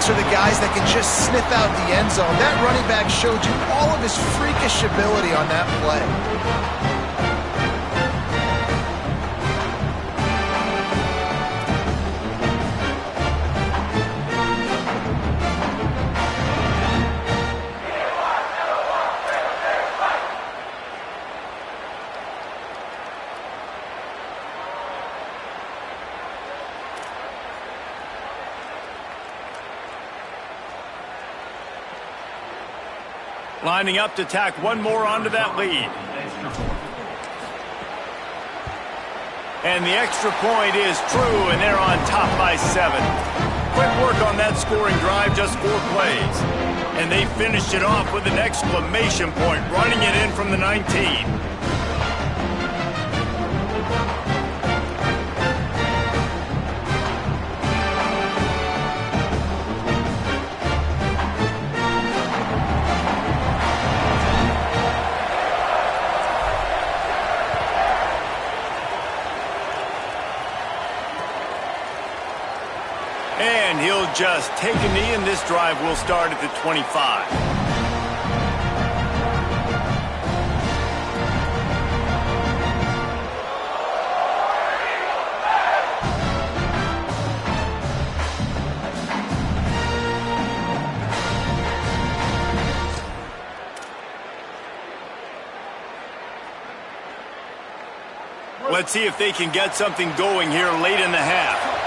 are the guys that can just sniff out the end zone. That running back showed you all of his freakish ability on that play. Lining up to tack one more onto that lead. And the extra point is true, and they're on top by 7. Quick work on that scoring drive, just 4 plays. And they finished it off with an exclamation point, running it in from the 19. And he'll just take a knee, and this drive will start at the 25. Let's see if they can get something going here late in the half.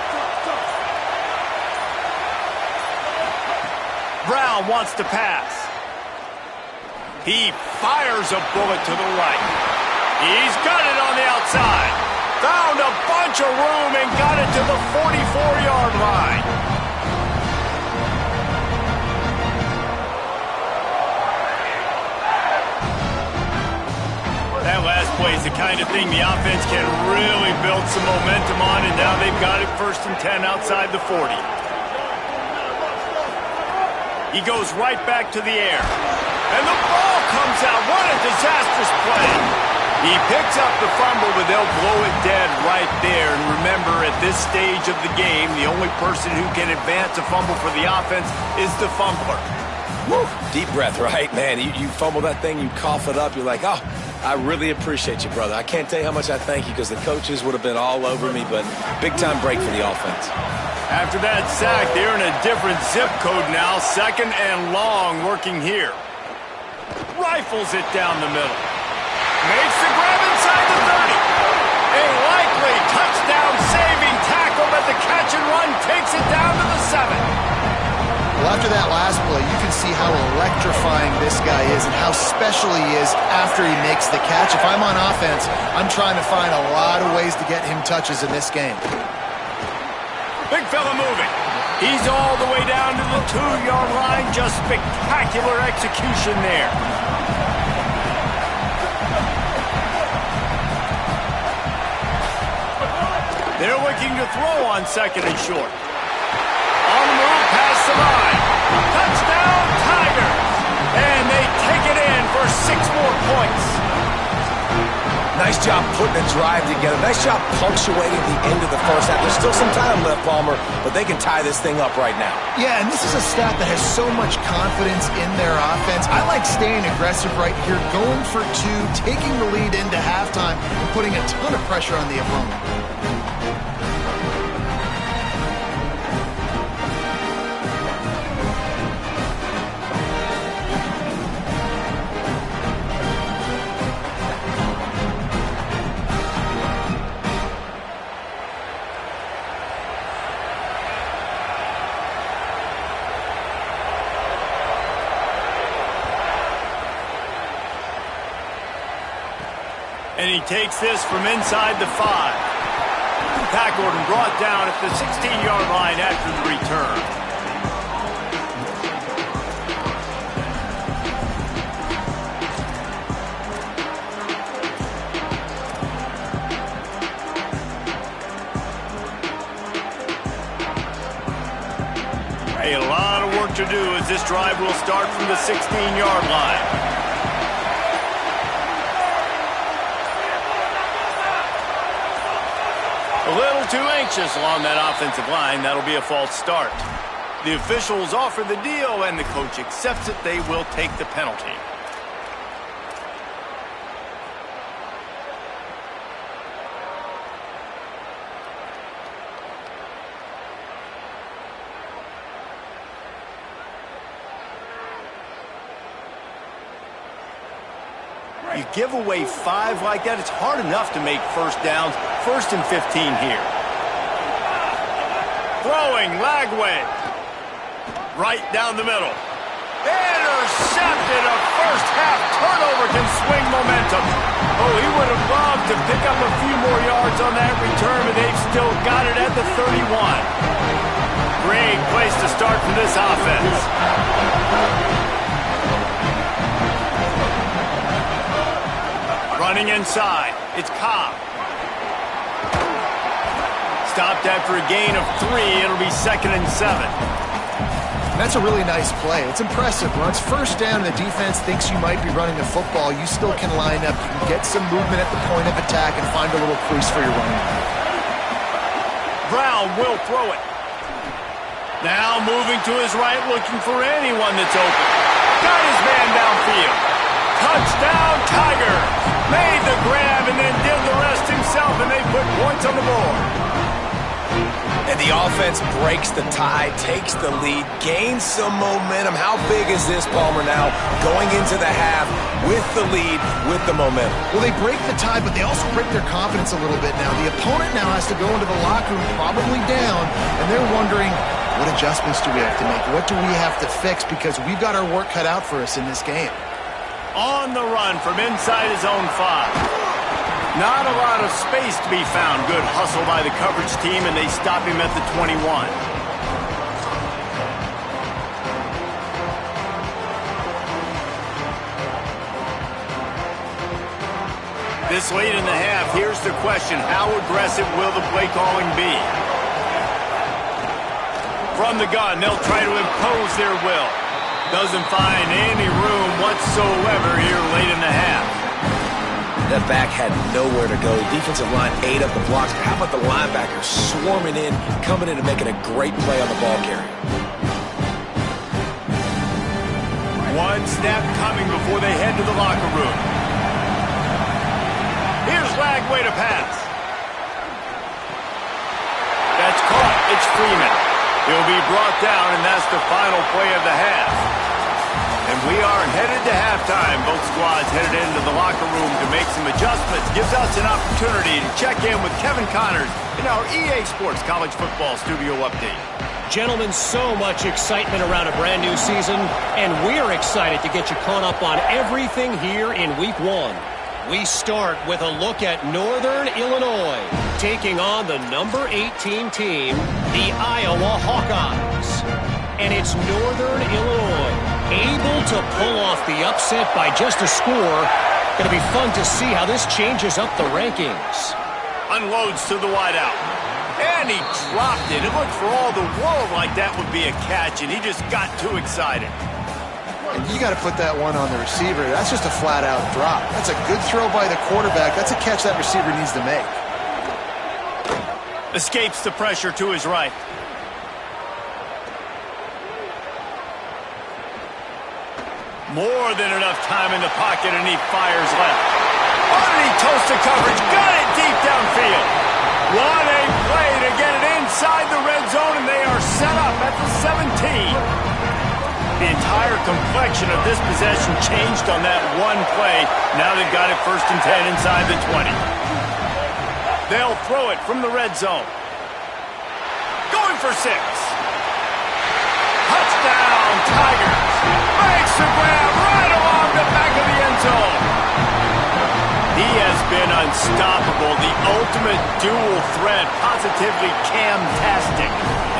Brown wants to pass. He fires a bullet to the right. He's got it on the outside. Found a bunch of room and got it to the 44-yard line. That last play is the kind of thing the offense can really build some momentum on, and now they've got it 1st and 10 outside the 40. He goes right back to the air. And the ball comes out. What a disastrous play. He picks up the fumble, but they'll blow it dead right there. And remember, at this stage of the game, the only person who can advance a fumble for the offense is the fumbler. Woo. Deep breath, right? Man, you fumble that thing, you cough it up, you're like, oh, I really appreciate you, brother. I can't tell you how much I thank you, because the coaches would have been all over me, but big-time break for the offense. After that sack, they're in a different zip code now. 2nd and long working here. Rifles it down the middle. Makes the grab inside the 30. A likely touchdown-saving tackle, but the catch and run takes it down to the 7. Well, after that last play, you can see how electrifying this guy is and how special he is after he makes the catch. If I'm on offense, I'm trying to find a lot of ways to get him touches in this game. Big fella moving. He's all the way down to the 2-yard line. Just spectacular execution there. They're looking to throw on 2nd and short. On the move, past the line. Touchdown, Tigers. And they take it in for 6 more points. Nice job putting a drive together. Nice job punctuating the end of the first half. There's still some time left, Palmer, but they can tie this thing up right now. Yeah, and this is a staff that has so much confidence in their offense. I like staying aggressive right here, going for 2, taking the lead into halftime, and putting a ton of pressure on the opponent. And he takes this from inside the 5. Tackled and brought down at the 16-yard line after the return. A lot of work to do as this drive will start from the 16-yard line. A little too anxious along that offensive line. That'll be a false start. The officials offer the deal, and the coach accepts it. They will take the penalty. You give away 5 like that, it's hard enough to make first downs. 1st and 15 here. Throwing, Lagway. Right down the middle. Intercepted. A first-half turnover can swing momentum. Oh, he would have loved to pick up a few more yards on that return, but they've still got it at the 31. Great place to start for this offense. Running inside, it's Cobb. Stopped after a gain of 3. It'll be 2nd and 7. That's a really nice play. It's impressive. When it's first down and the defense thinks you might be running the football, you still can line up. You can get some movement at the point of attack and find a little crease for your running. Brown will throw it. Now moving to his right, looking for anyone that's open. Got his man downfield. Touchdown, Tigers! Made the grab and then did the rest himself, and they put points on the board. And the offense breaks the tie, takes the lead, gains some momentum. How big is this, Palmer, now going into the half with the lead, with the momentum? Well, they break the tie, but they also break their confidence a little bit now. The opponent now has to go into the locker room probably down, and they're wondering, what adjustments do we have to make? What do we have to fix? Because we've got our work cut out for us in this game. On the run from inside his own 5. Not a lot of space to be found. Good hustle by the coverage team, and they stop him at the 21. This late in the half, here's the question. How aggressive will the play calling be? From the gun, they'll try to impose their will. Doesn't find any room whatsoever here late in the half. That back had nowhere to go. Defensive line ate up the blocks. But how about the linebackers swarming in, coming in and making a great play on the ball carrier? One snap coming before they head to the locker room. Here's Lagway to pass. That's caught. It's Freeman. He'll be brought down, and that's the final play of the half. And we are headed to halftime. Both squads headed into the locker room to make some adjustments. Gives us an opportunity to check in with Kevin Connors in our EA Sports College Football Studio Update. Gentlemen, so much excitement around a brand new season, and we're excited to get you caught up on everything here in Week 1. We start with a look at Northern Illinois, taking on the number 18 team, the Iowa Hawkeyes. And it's Northern Illinois able to pull off the upset by just a score. Going to be fun to see how this changes up the rankings. Unloads to the wideout. And he dropped it. It looked for all the world like that would be a catch, and he just got too excited. And you got to put that one on the receiver. That's just a flat-out drop. That's a good throw by the quarterback. That's a catch that receiver needs to make. Escapes the pressure to his right. More than enough time in the pocket, and he fires left. Underneath toast to coverage. Got it deep downfield. What a play to get it inside the red zone, and they are set up at the 17. The entire complexion of this possession changed on that one play. Now they've got it 1st and 10 inside the 20. They'll throw it from the red zone. Going for 6. Touchdown, Tigers. Makes the grab right along the back of the end zone. He has been unstoppable. The ultimate dual threat. Positively Cam-tastic.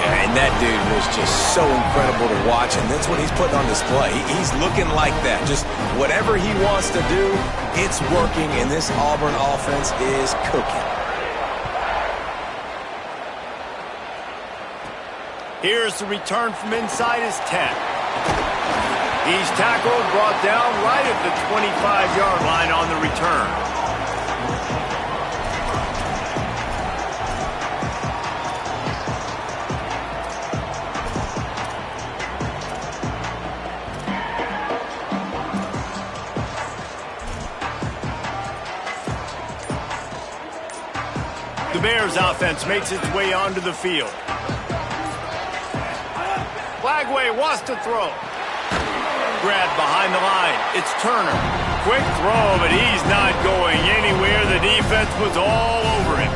Yeah, and that dude was just so incredible to watch, and that's what he's putting on display. He's looking like that. Just whatever he wants to do, it's working, and this Auburn offense is cooking. Here's the return from inside his 10. He's tackled, brought down right at the 25-yard line on the return. The Bears offense makes its way onto the field. Flagway wants to throw. Grabbed behind the line. It's Turner. Quick throw, but he's not going anywhere. The defense was all over him.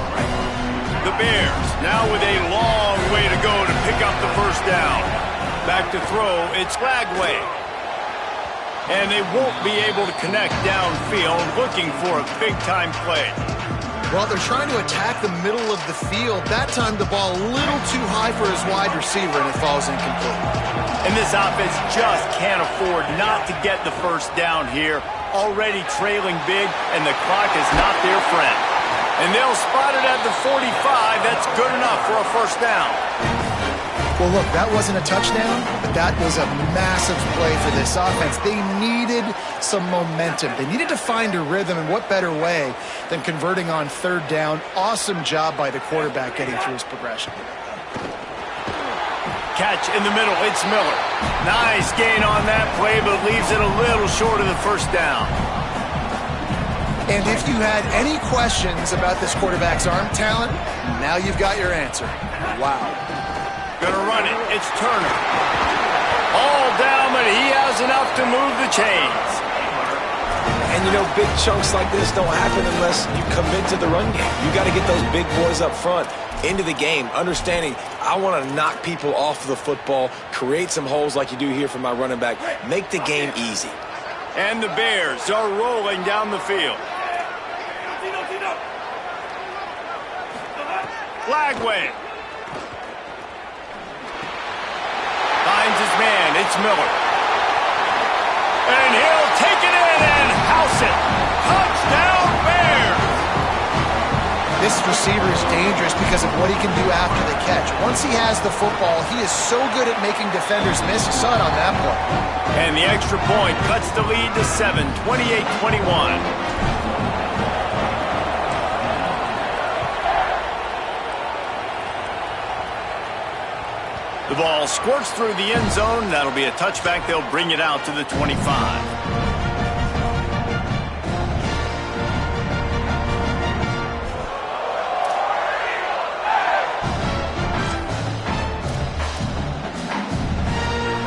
The Bears now with a long way to go to pick up the first down. Back to throw, it's Flagway. And they won't be able to connect downfield, looking for a big-time play. Well, they're trying to attack the middle of the field. That time the ball a little too high for his wide receiver, and it falls incomplete. And this offense just can't afford not to get the first down here. Already trailing big, and the clock is not their friend. And they'll spot it at the 45. That's good enough for a first down. Well, look, that wasn't a touchdown, but that was a massive play for this offense. They needed some momentum. They needed to find a rhythm, and what better way than converting on third down. Awesome job by the quarterback getting through his progression. Catch in the middle, it's Miller. Nice gain on that play, but leaves it a little short of the first down. And if you had any questions about this quarterback's arm talent, now you've got your answer. Wow. Gonna run it, it's Turner. All down, but he has enough to move the chains. And, you know, big chunks like this don't happen unless you commit to the run game. You got to get those big boys up front into the game, understanding I want to knock people off the football, create some holes like you do here for my running back, make the game easy. And the Bears are rolling down the field. Flagway. Finds his man, it's Miller. And he'll take it in and house it. Touchdown, Bears! This receiver is dangerous because of what he can do after the catch. Once he has the football, he is so good at making defenders miss. You saw it on that play. And the extra point cuts the lead to 7, 28-21. The ball squirts through the end zone. That'll be a touchback. They'll bring it out to the 25.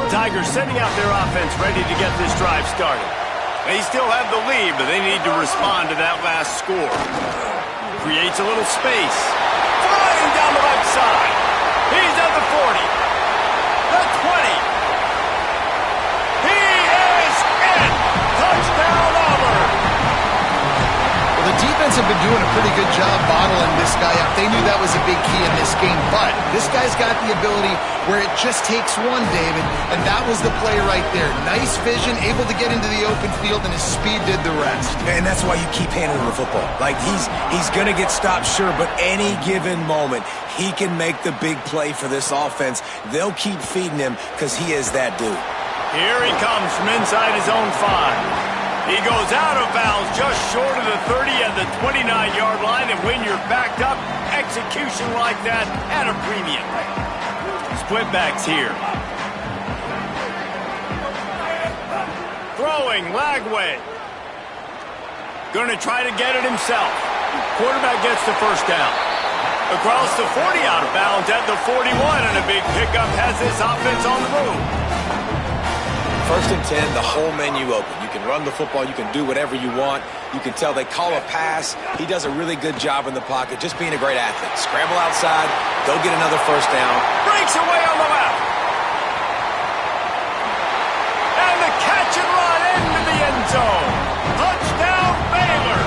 Tigers setting out their offense, ready to get this drive started. They still have the lead, but they need to respond to that last score. Creates a little space. Flying down the left side. He's at the 40. The 20. He is in. Touchdown, Auburn. Well, the defense have been doing a pretty good job bottling this guy up. They knew that was a big key in this game, but this guy's got the ability where it just takes one, David, and that was the play right there. Nice vision, able to get into the open field, and his speed did the rest. And that's why you keep handing him the football. Like, he's going to get stopped, sure, but any given moment, he can make the big play for this offense. They'll keep feeding him because he is that dude. Here he comes from inside his own 5. He goes out of bounds just short of the 30 at the 29-yard line, and when you're backed up, execution like that at a premium. Split backs here. Throwing, Lagway. Gonna try to get it himself. Quarterback gets the first down. Across the 40, out of bounds at the 41, and a big pickup has this offense on the move. First and 10, the whole menu open. You can run the football. You can do whatever you want. You can tell they call a pass. He does a really good job in the pocket, just being a great athlete. Scramble outside, go get another first down. Breaks away on the left. And the catch and run into the end zone. Touchdown, Baylor.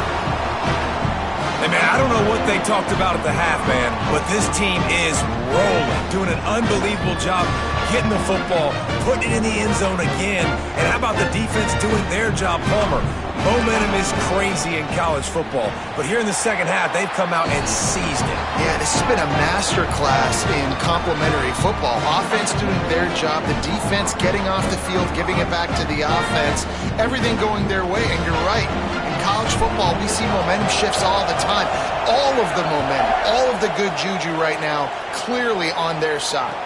Hey, man, I don't know what they talked about at the half, man, but this team is rolling, doing an unbelievable job getting the football, putting it in the end zone again. And how about the defense doing their job, Palmer? Momentum is crazy in college football, but here in the second half, they've come out and seized it. Yeah, this has been a master class in complementary football. Offense doing their job, the defense getting off the field, giving it back to the offense, everything going their way, and you're right. In college football, we see momentum shifts all the time. All of the momentum, all of the good juju right now, clearly on their side.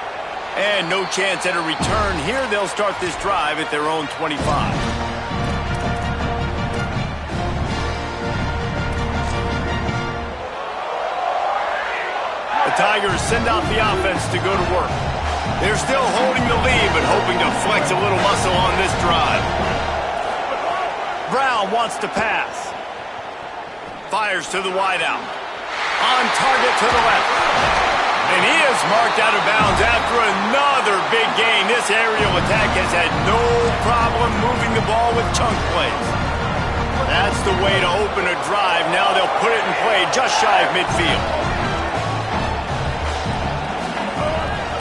And no chance at a return here. They'll start this drive at their own 25. Tigers send out the offense to go to work. They're still holding the lead, but hoping to flex a little muscle on this drive. Brown wants to pass. Fires to the wideout. On target to the left. And he is marked out of bounds after another big gain. This aerial attack has had no problem moving the ball with chunk plays. That's the way to open a drive. Now they'll put it in play just shy of midfield.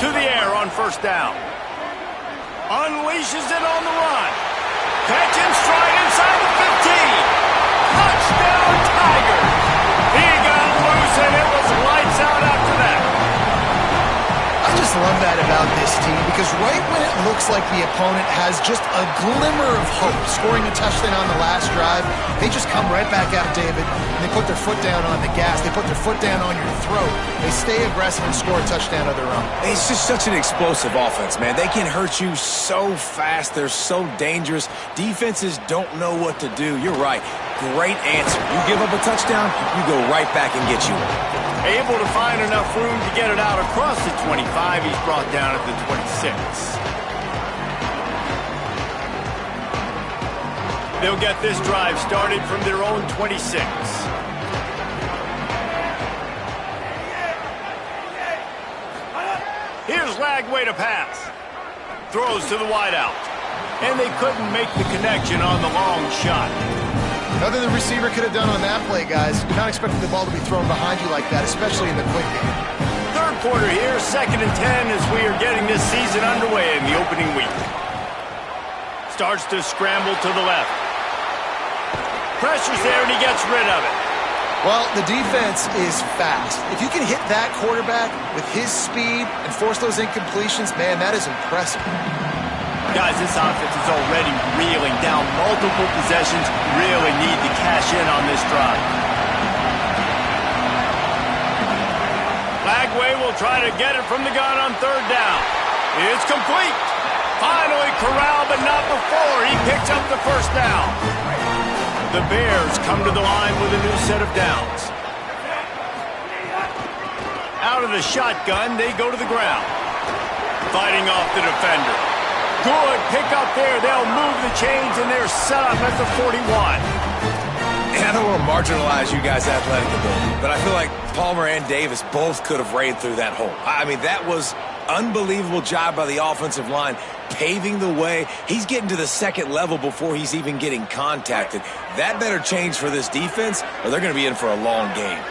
To the air on first down. Unleashes it on the run. Catch and stride inside the 15. Touchdown Tigers. He got loose and it was lights out after that. I just love that about this team because right when it looks like the opponent has just a glimmer of hope, scoring a touchdown on the last drive, they just come right back out, David, and they put their foot down on the gas. They put their foot down on your throat. They stay aggressive and score a touchdown of their own. It's just such an explosive offense, man. They can hurt you so fast. They're so dangerous. Defenses don't know what to do. You're right. Great answer. You give up a touchdown, you go right back and get you one. Able to find enough room to get it out across the 25. He's brought down at the 26. They'll get this drive started from their own 26. Here's Lagway to pass. Throws to the wideout. And they couldn't make the connection on the long shot. Nothing the receiver could have done on that play, guys. You're not expecting the ball to be thrown behind you like that, especially in the quick game. Third quarter here, 2nd and 10 as we are getting this season underway in the opening week. Starts to scramble to the left. Pressure's there and he gets rid of it. Well, the defense is fast. If you can hit that quarterback with his speed and force those incompletions, man, that is impressive. Guys, this offense is already reeling down multiple possessions. Really need to cash in on this drive. Lagway will try to get it from the gun on third down. It's complete. Finally corralled, but not before. He picks up the first down. The Bears come to the line with a new set of downs. Out of the shotgun, they go to the ground. Fighting off the defender. Good pick up there. They'll move the chains, and they're set up at the 41. And I don't want to marginalize you guys' athletic ability, but I feel like Palmer and Davis both could have ran through that hole. I mean, that was unbelievable job by the offensive line, paving the way. He's getting to the second level before he's even getting contacted. That better change for this defense, or they're going to be in for a long game.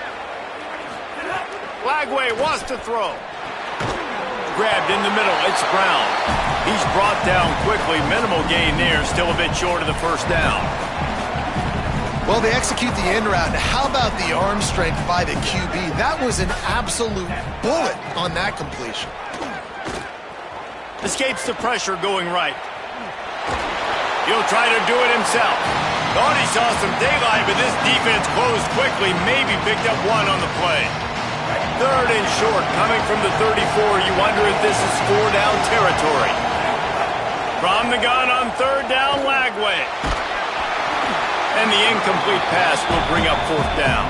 Lagway wants to throw. Grabbed in the middle. It's Brown. He's brought down quickly. Minimal gain there. Still a bit short of the first down. Well, they execute the end route. Now, how about the arm strength by the QB? That was an absolute bullet on that completion. Escapes the pressure going right. He'll try to do it himself. Thought he saw some daylight, but this defense closed quickly. Maybe picked up one on the play. Third and short, coming from the 34. You wonder if this is 4-down territory. From the gun on third down, Lagway. And the incomplete pass will bring up fourth down.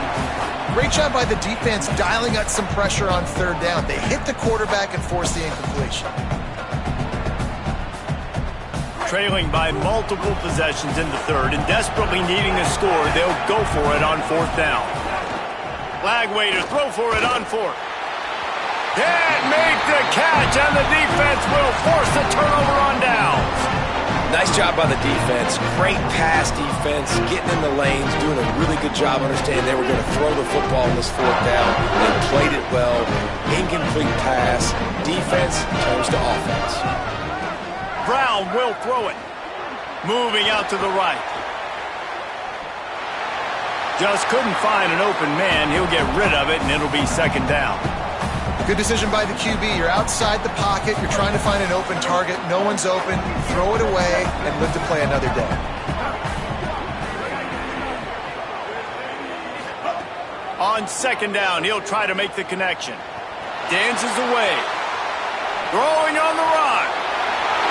Great job by the defense dialing up some pressure on third down. They hit the quarterback and force the incompletion. Trailing by multiple possessions in the third and desperately needing a score, they'll go for it on fourth down. Lagway to throw for it on fourth. Can't make the catch, and the defense will force the turnover on downs. Nice job by the defense. Great pass defense, getting in the lanes, doing a really good job understanding they were going to throw the football in this fourth down. They played it well. Incomplete pass. Defense turns to offense. Brown will throw it. Moving out to the right. Just couldn't find an open man. He'll get rid of it, and it'll be second down. Good decision by the QB. You're outside the pocket. You're trying to find an open target. No one's open. Throw it away and live to play another day. On second down, he'll try to make the connection. Dances away. Throwing on the run.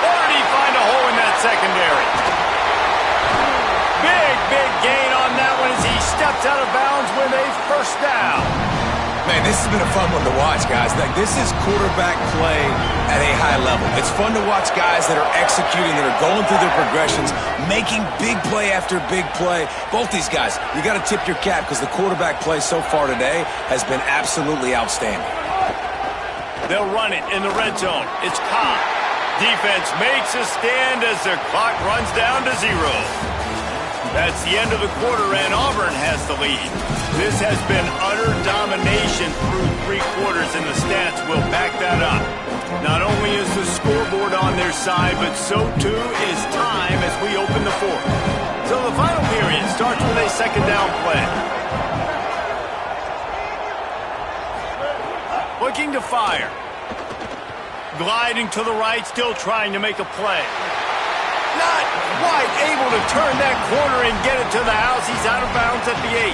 Or did he find a hole in that secondary? Big gain on that one as he steps out of bounds with a first down. Man, this has been a fun one to watch, guys. Like, this is quarterback play at a high level. It's fun to watch guys that are executing, that are going through their progressions, making big play after big play. Both these guys, you got to tip your cap because the quarterback play so far today has been absolutely outstanding. They'll run it in the red zone. It's Cobb. Defense makes a stand as the clock runs down to 0. That's the end of the quarter, and Auburn has the lead. This has been utter domination through 3 quarters, and the stats will back that up. Not only is the scoreboard on their side, but so too is time as we open the 4th. So the final period starts with a second down play. Looking to fire. Gliding to the right, still trying to make a play. Not quite able to turn that corner and get it to the house. He's out of bounds at the 8.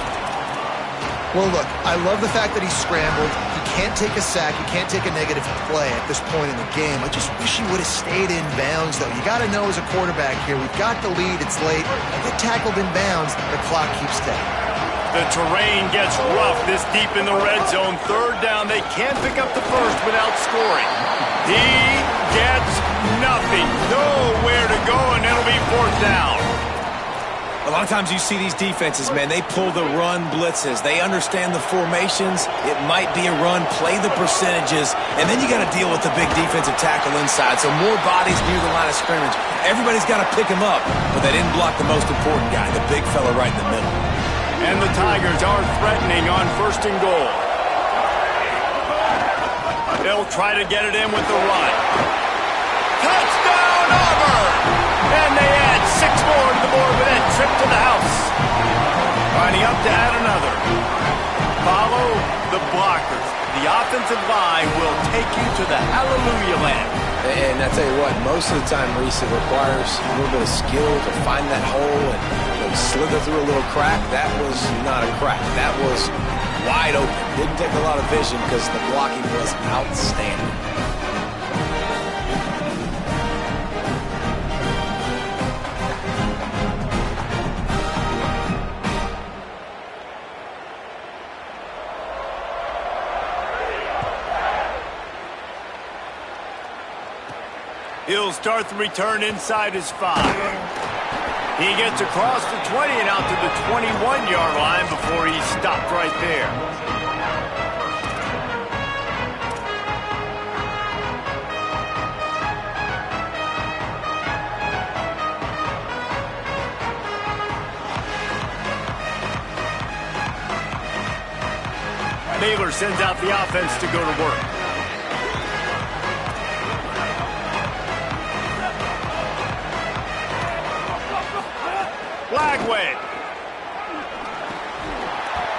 Well, look, I love the fact that he scrambled. He can't take a sack. He can't take a negative play at this point in the game. I just wish he would have stayed in bounds, though. You got to know as a quarterback here, we've got the lead. It's late. I get tackled in bounds. The clock keeps ticking. The terrain gets rough this deep in the red zone. 3rd down. They can't pick up the first without scoring. He gets nothing. Nowhere to go, and it'll be 4th down. A lot of times you see these defenses, man, they pull the run blitzes. They understand the formations. It might be a run, play the percentages, and then you got to deal with the big defensive tackle inside. So more bodies near the line of scrimmage. Everybody's got to pick him up, but they didn't block the most important guy, the big fella right in the middle. And the Tigers are threatening on 1st and goal. They'll try to get it in with the run. Touchdown, Auburn! And they add 6 more to the board with that trip to the house. Lining up to add another. Follow the blockers. The offensive line will take you to the hallelujah land. And I tell you what, most of the time, Reese, it requires a little bit of skill to find that hole and slither through a little crack. That was not a crack. That was wide open. Didn't take a lot of vision because the blocking was outstanding. He'll start the return inside his 5. He gets across the 20 and out to the 21-yard line before he's stopped right there. Baylor sends out the offense to go to work. Flagway.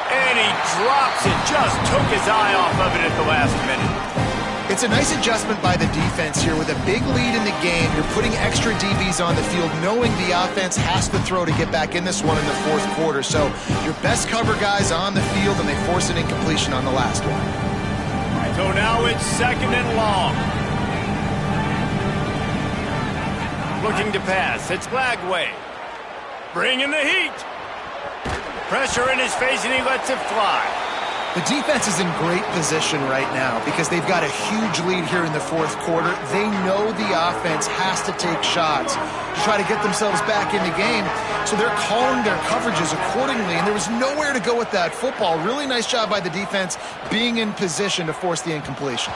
And he drops it. Just took his eye off of it at the last minute. It's a nice adjustment by the defense here. With a big lead in the game, you're putting extra DBs on the field, knowing the offense has to throw to get back in this one in the 4th quarter. So your best cover guys on the field, and they force an incompletion on the last one. So now it's 2nd and long. Looking to pass. It's Flagway. Bringing the heat. Pressure in his face, and he lets it fly. The defense is in great position right now because they've got a huge lead here in the 4th quarter. They know the offense has to take shots to try to get themselves back in the game. So they're calling their coverages accordingly, and there was nowhere to go with that football. Really nice job by the defense being in position to force the incompletion.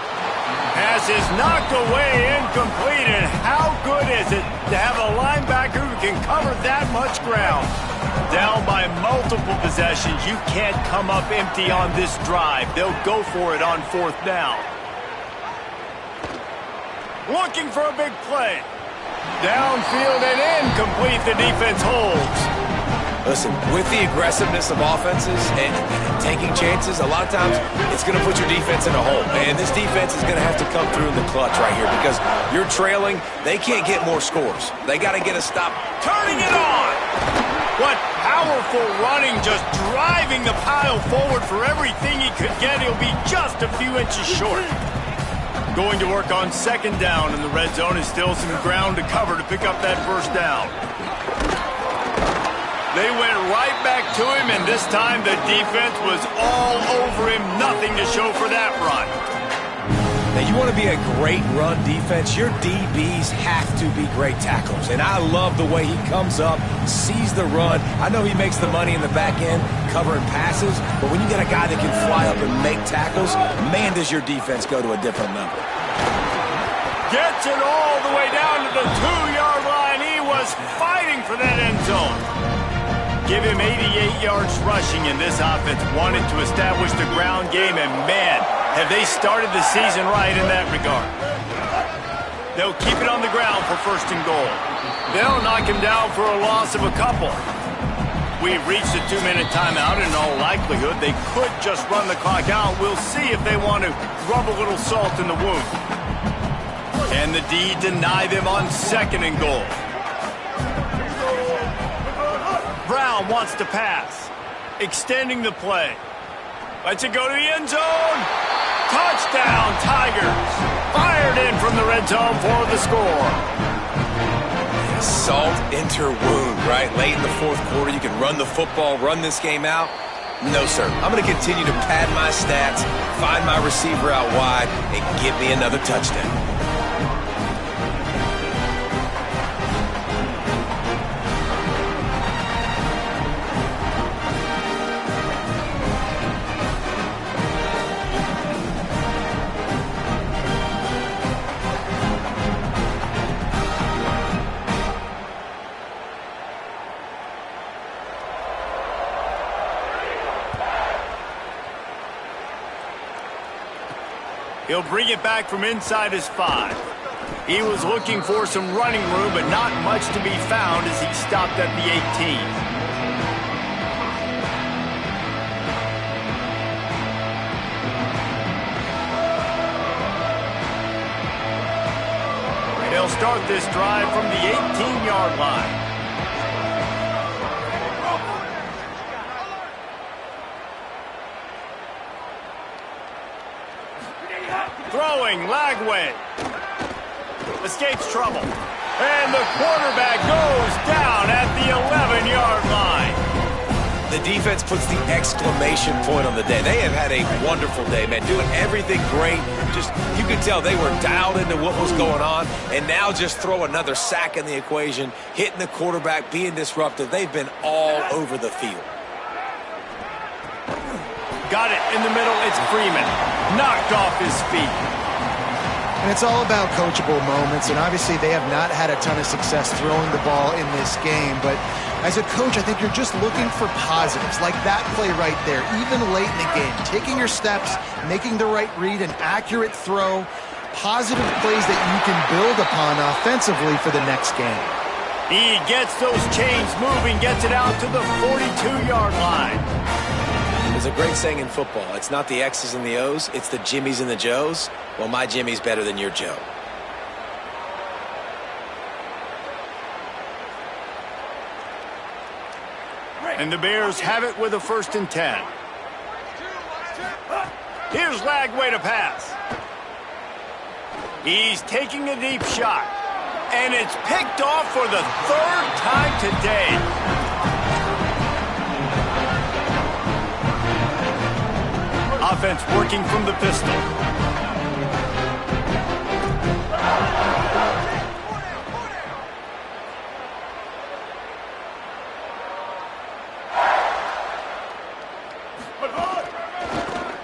Pass is knocked away, incomplete, and how good is it to have a linebacker who can cover that much ground? Down by multiple possessions, you can't come up empty on this drive. They'll go for it on 4th down. Looking for a big play. Downfield and incomplete, the defense holds. Listen, with the aggressiveness of offenses and taking chances, a lot of times it's going to put your defense in a hole. And this defense is going to have to come through in the clutch right here because you're trailing. They can't get more scores. They got to get a stop. Turning it on. What powerful running, just driving the pile forward for everything he could get. He'll be just a few inches short. Going to work on 2nd down in the red zone. Is still some ground to cover to pick up that 1st down. They went right back to him, and this time the defense was all over him. Nothing to show for that run. Now, you want to be a great run defense, your DBs have to be great tacklers. And I love the way he comes up, sees the run. I know he makes the money in the back end covering passes, but when you get a guy that can fly up and make tackles, man, does your defense go to a different level. Gets it all the way down to the 2-yard line. He was fighting for that end zone. Give him 88 yards rushing, and this offense wanted to establish the ground game, and man, have they started the season right in that regard. They'll keep it on the ground for 1st and goal. They'll knock him down for a loss of a couple. We've reached a 2-minute timeout. In all likelihood, they could just run the clock out. We'll see if they want to rub a little salt in the wound. And the D deny them on 2nd and goal. Brown wants to pass. Extending the play. Lets it go to the end zone. Touchdown, Tigers. Fired in from the red zone for the score. Salt enter wound, right? Late in the 4th quarter, you can run the football, run this game out. No, sir. I'm going to continue to pad my stats, find my receiver out wide, and give me another touchdown. He'll bring it back from inside his 5. He was looking for some running room, but not much to be found as he stopped at the 18. They'll start this drive from the 18-yard line. Throwing, Lagway. Escapes trouble. And the quarterback goes down at the 11-yard line. The defense puts the exclamation point on the day. They have had a wonderful day, man, doing everything great. Just, you could tell they were dialed into what was going on, and now just throw another sack in the equation, hitting the quarterback, being disruptive. They've been all over the field. Got it in the middle. It's Freeman. Knocked off his feet. And it's all about coachable moments, and obviously they have not had a ton of success throwing the ball in this game, but as a coach, I think you're just looking for positives, like that play right there, even late in the game. Taking your steps, making the right read, an accurate throw, positive plays that you can build upon offensively for the next game. He gets those chains moving, gets it out to the 42-yard line. There's a great saying in football. It's not the X's and the O's, it's the Jimmies and the Joes. Well, my Jimmy's better than your Joe. And the Bears have it with a 1st and 10. Here's Lagway to pass. He's taking a deep shot. And it's picked off for the 3rd time today. Offense working from the pistol.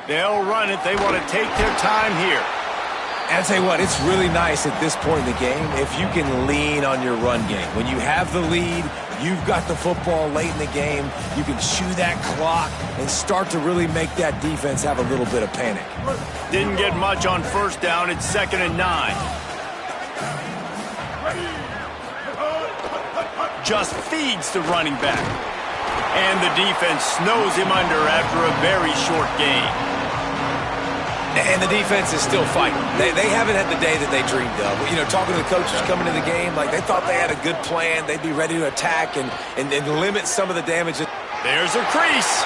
They'll run it. They want to take their time here. And I'll tell you what, it's really nice at this point in the game if you can lean on your run game. When you have the lead, you've got the football late in the game, you can chew that clock and start to really make that defense have a little bit of panic. Didn't get much on 1st down. It's 2nd and 9. Just feeds the running back. And the defense snows him under after a very short game. And the defense is still fighting. They haven't had the day that they dreamed of. You know, talking to the coaches coming into the game, like they thought they had a good plan. They'd be ready to attack and limit some of the damage. There's a crease.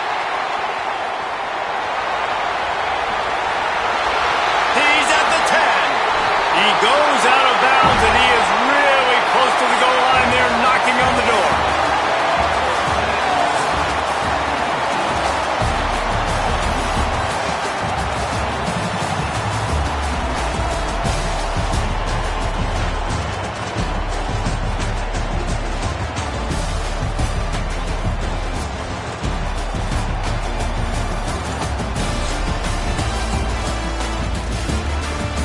He's at the 10. He goes